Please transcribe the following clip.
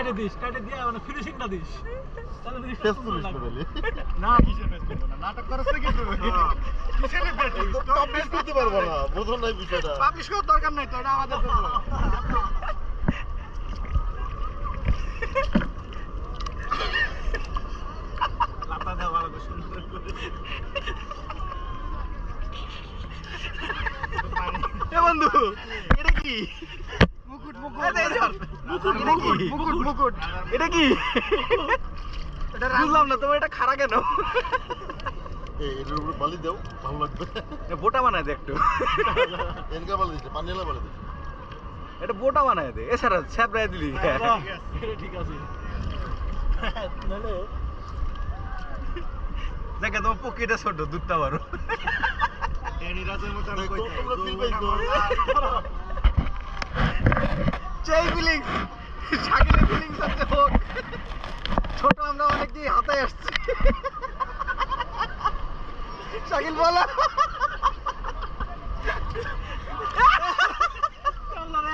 কাটে দিস, কাটে দিয়ে মানে ফিনিশিংটা দিস। তাহলে তুই ফেস তুলিস না বলি না কিসের ফেস করব না নাটক করছ না কিছু কিসের ফেস পাবলিশ করতে পারবো না বুঝুন নাই বিষয়টা পাবলিশ করার দরকার নাই তো এটা আমাদের জন্য লাতা দাও ভালো করে সুন্দর করে এ বন্ধু এটা কি মুকুট মুকুট মুকুট মুকুট এটা কি এটা বুঝলাম না তোমার এটা খাড়া কেন এর উপরে বালি দাও ভালো লাগবে বোটা বানায় দে একটু এনকা বালি দিতে পানিলা বালি দিতে এটা বোটা বানায় দে এছাড়া ছ্যাপড়ায় দিলি ঠিক আছে। নালে দেখে তোমার পকেটে ছোট দুধটা বড় ড্যানি রাজের মতো আমি কই তোমরা ফিল পাইছো চাই ফিলিংস শাকিলের ফিলিংস হচ্ছে হোক ছোট আমরা অনেক দিয়ে হাতে আসছি শাকিল বলো আল্লাহ রে